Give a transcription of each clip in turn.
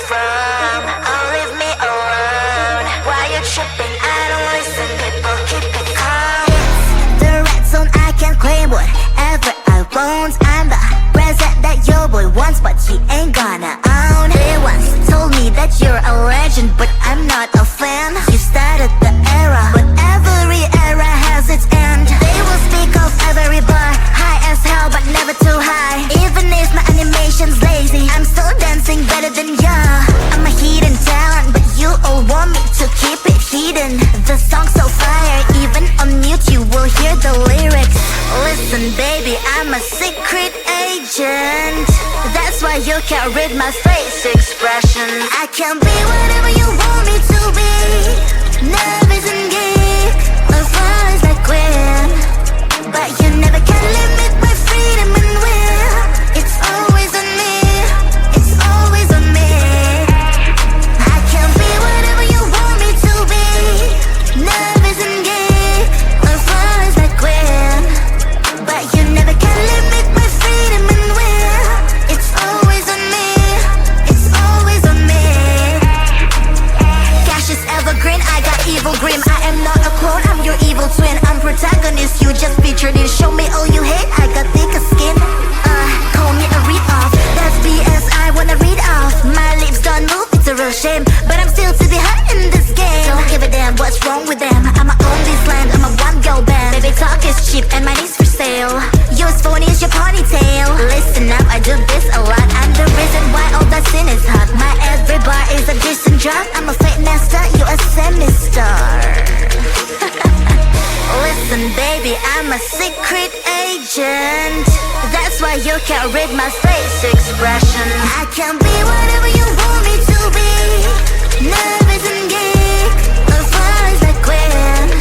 from? Oh, leave me alone. Why you tripping? I don't listen. People keep it calm. It's the red zone. I can claim whatever I want. I'm the present that your boy wants, but he ain't gonna own. They once told me that you're a legend, but I'm not a fan. You started the era, but every era has its end. They will speak of every bar, high as hell, but never too high. Even if my animation's lazy, I'm still dancing better than ya. I'm a hidden talent, but you all want me to keep it hidden. The song's so fire, even on mute you will hear the lyrics. Listen baby, I'm a secret agent. That's why you can't read my face expression. I can be whatever you want me to be. Nervous and geek, or flies like Gwen. But you never can limit my freedom and will. It's always on me, it's always on me. I can be whatever you want me to be. Nervous and geek, or flies like Gwen. But you never can limit my freedom and will. It's always on me, it's always on me. Cash is evergreen, I got evil grim. I am not a clone, I'm your evil twin. I'm protagonist, you just featured in. Show me all you hate, I got thicker skin. Call me a read-off, that's BS, I wanna read off. My lips don't move, it's a real shame, but I'm still to be hot in this game. Don't give a damn what's wrong with them. I'ma own this land, I'm a one-girl band. Baby talk is cheap and mine is for sale. Yours phone is your ponytail. Listen up, I do this a lot. I'm the reason why all that sin is hot. My every bar is a decent drop. I'm a fake master, you a semi-star. Listen baby, I'm a secret agent. That's why you can't read my face expression. I can be whatever you want me to be. Nervous and geek, or flies like Gwen.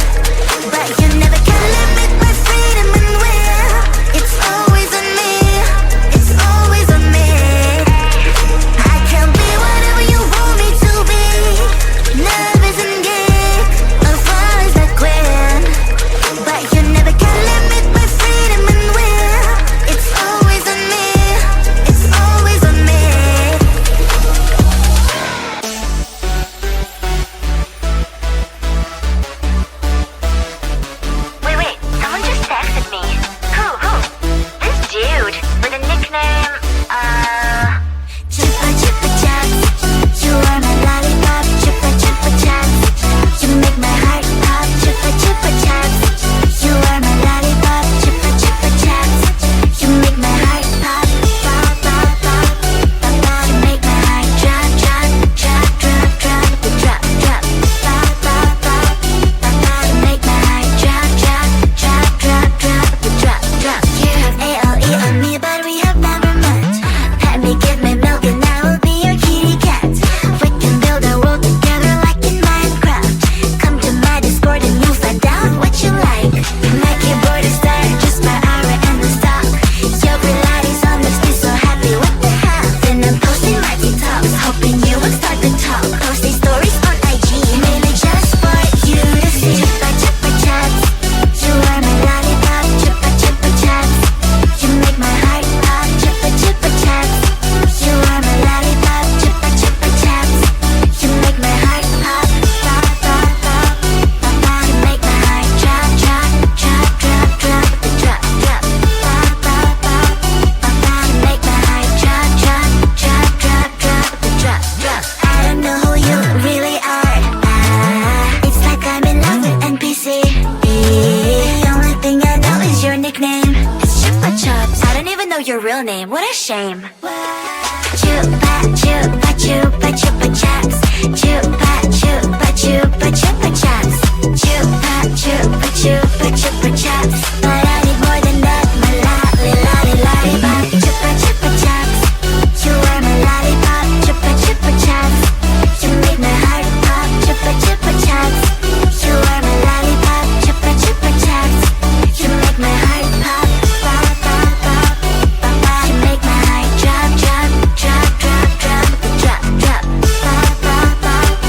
But you never can limit my freedom and will. It's always on me, it's always on me. I can be whatever you want me to be. Nervous and geek, or flies like Gwen. But you never can limit my freedom and will. It's always on me, it's always on me. Wait, someone just texted me. Who? This dude with a nickname, Chippa Chippa Chaps. You are my lollipop, Chippa Chippa Chaps. You make my heart pop, Chippa Chippa Chaps. You are my lollipop, Chippa Chippa Chaps. You make my heart pop, pop, pop, pop, pop, pop. You make my heart drop, drop, drop, drop, drop, drop, drop, pop, pop, pop, pop, pop. You make my heart drop, drop, drop, drop, drop, drop, drop. You have ALE on me, but we have never met. Let me give me milk and I will be your kitty cat. We can build a world together like in Minecraft. Come to my Discord and you'll find out what you like. My keyboard is tired, just my aura and the stock. Your reality song makes me so happy, what the hell? Then I'm posting my TikToks, hoping you will start to talk. Posting stories on IG, mainly just for you to see. Chippa Chippa Chaps, you are my lollipop, Chippa Chippa Chaps. You make my heart pop, Chippa Chippa Chaps. You are my lollipop, Chippa Chippa Chaps. You make my heart pop, pop, pop, pop, pop, pop. You make my heart drop, drop, drop, drop, drop, drop, drop, pop, pop, pop, pop, pop. You make my heart drop, drop, drop, drop, drop, drop, drop. I don't know who you really are. It's like I'm in love with NPC. The only thing I know is your nickname. It's Chippa Chops. I don't even know your real name. What a shame. Chupa Chupa Chupa Chupa Chaps. Chupa Chupa Chupa Chupa Chaps. Chupa Chupa Chupa Chupa Chaps. But I need more than that. My lollipop. Chupa Chupa Chaps. You are my lollipop. Chupa Chupa Chaps. You make my heart pop. Chupa Chupa Chaps. You are my lollipop. Chupa Chupa Chaps. You make my heart pop, pop, pop, pop, pop, pop. You make my heart drop, drop, drop, drop, drop, drop, drop, pop, pop, pop,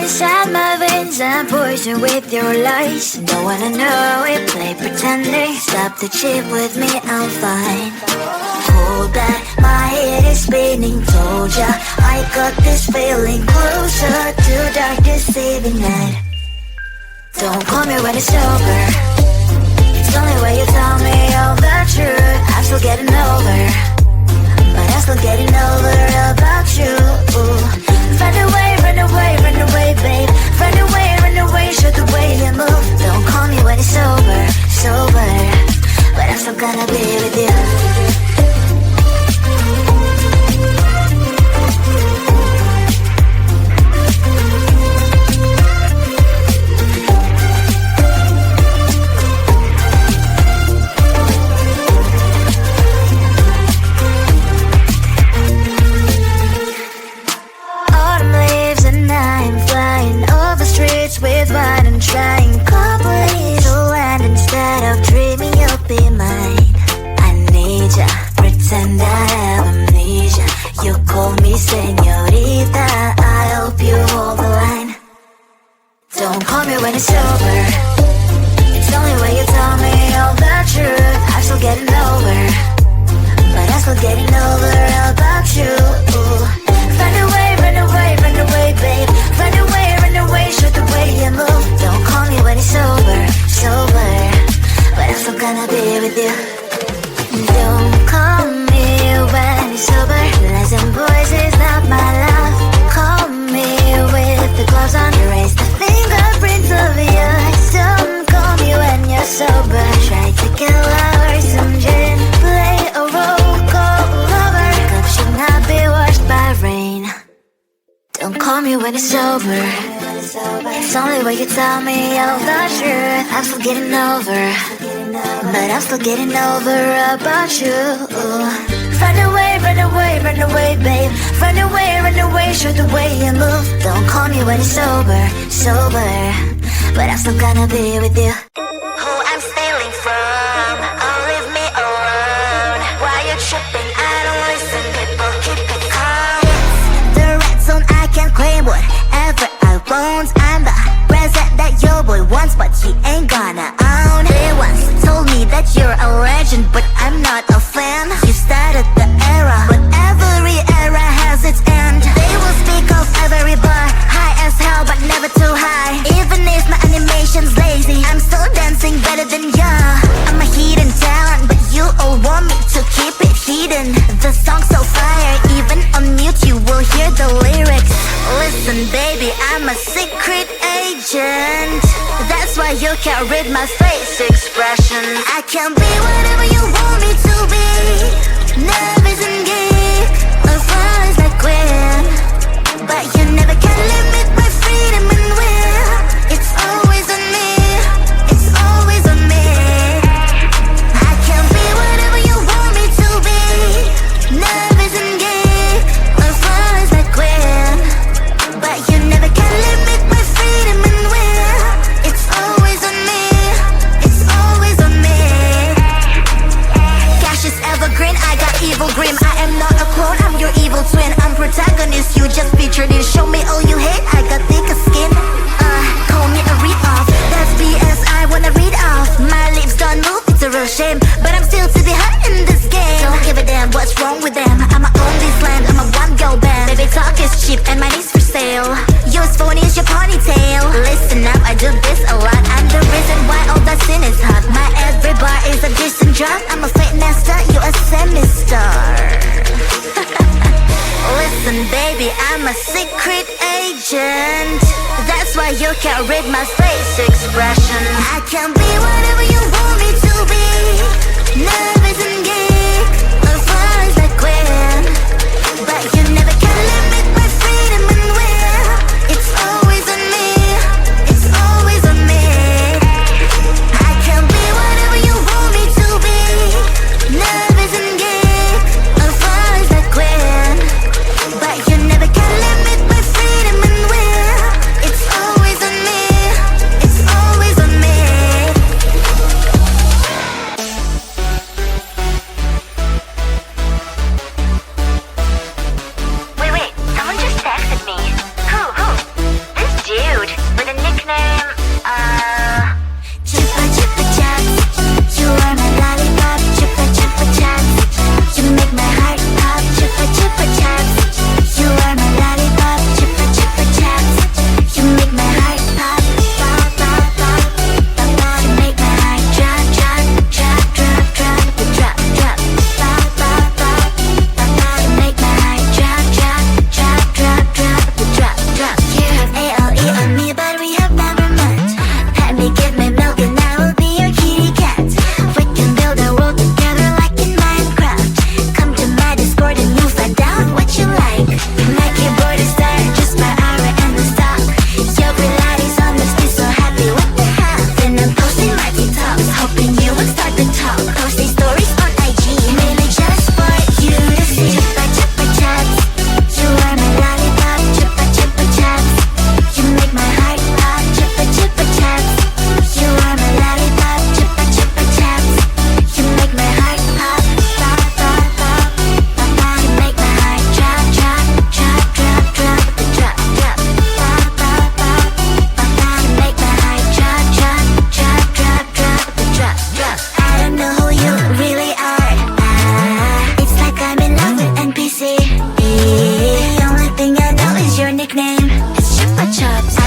inside my veins and poison with your lies. Don't wanna know it, play pretending. Stop the chip with me, I'm fine. Hold back, my head is spinning. Told ya, I got this feeling closer to dark deceiving night. Don't call me when it's over. It's only when you tell me all the truth. I'm still getting over, but I'm still getting over about you. Run away, run away, run away, babe. Run away, show the way you move. Don't call me when it's over, sober, but I'm still gonna be with you. With wine and trying couples to land instead of dreaming you'll be mine. I need ya, pretend I have amnesia. You call me señorita, I hope you hold the line. Don't call me when it's over. It's only when you tell me all the truth. I'm still getting over, but I'm still getting over about you. Run away, run away, run away, babe. Run away, show the way you move. Don't call me when it's over, sober, but I'm still gonna be with you. Don't call me when it's over. Lies and boys is not my love. Call me with the gloves on. Erase the fingerprints of yours. Don't call me when you're sober. Try to kill our some gin. Play a role, call lover. Cup should not be washed by rain. Don't call me when it's over. It's only when you tell me all the truth. I'm still getting over, but I'm still getting over about you. Run away, run away, run away, babe. Run away, show the way you move. Don't call me when it's over, sober, but I'm still gonna be with you. Who I'm stealing from, oh leave me alone. Why you tripping, I don't listen, people keep it calm. It's the red zone, I can claim whatever I want. I'm the present that your boy wants, but he ain't gonna own. They once told me that you're a legend, but I'm not a fan. You started the era, but every era has its end. They will speak of every bar, high as hell but never too high. Even if my animation's lazy, I'm still dancing better than ya. I'm a hidden talent, but you all want me to keep it hidden. The song's so fire, even on mute you will hear the lyrics. Listen baby, I'm a secret agent. That's why you can't read my face expression. I can be whatever you want me to be. Nervous and geek, or flies like Gwen, but you never can limit my freedom and will. It's always on me, it's always on me. I can be whatever you want me to be. Nervous and geek, or flies like Gwen, but you never can limit my freedom and will. It's always on me, it's always on me. Cash is evergreen, I got evil grim. I am not a clone, I'm your evil twin. I'm protagonist, you just featured in. Show me all you hate, I got thicker skin. Call me a read-off, that's BS, I wanna read off. My lips don't move, it's a real shame, but I'm still to be hot in this game. Don't give a damn what's wrong with them, I'ma own this land, I'm a one-girl band. Baby talk is cheap and mine is for sale. Yours phone is your ponytail. Listen up, I do this a lot. I'm the reason why all that sin is hot. My every bar is a decent drop. I'm a fake master, you a semi-star. Listen baby, I'm a secret agent. That's why you can't read my face expression. I can be whatever you want me to be. Nervous and geek, or flies like Gwen, but you never can limit my freedom and will. It's always on me, it's always on me. I can be whatever you want me to be. Nervous and geek, or flies like Gwen, but you never can limit my freedom and will. It's always on me, it's always on me.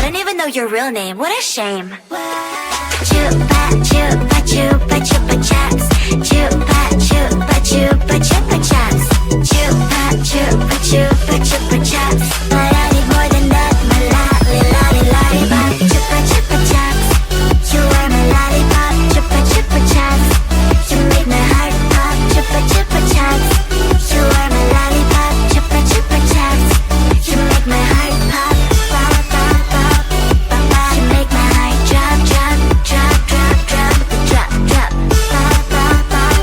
don't even know your real name. What a shame. Chupa chupa chupa chupa chaps. Chupa chupa chupa chupa chaps. Chupa chupa chupa chupa chaps. But I need more than that. My lollipop. Chupa chupa chaps. You are my lollipop. Chupa chupa chaps. You make my heart pop. Chupa chupa chaps. You are my lollipop. Chupa chupa chaps. You make my heart pop. Pop pop pop pop pop. You make my heart drop drop drop drop drop drop drop. Pop pop pop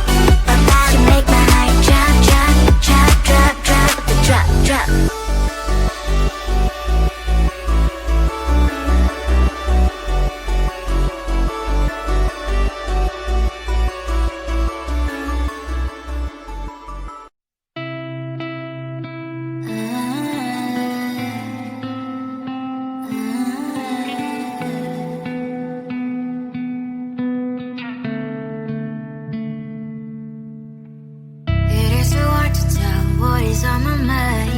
pop pop. You make my heart drop drop drop drop drop drop drop. It is so hard to tell what is on my mind.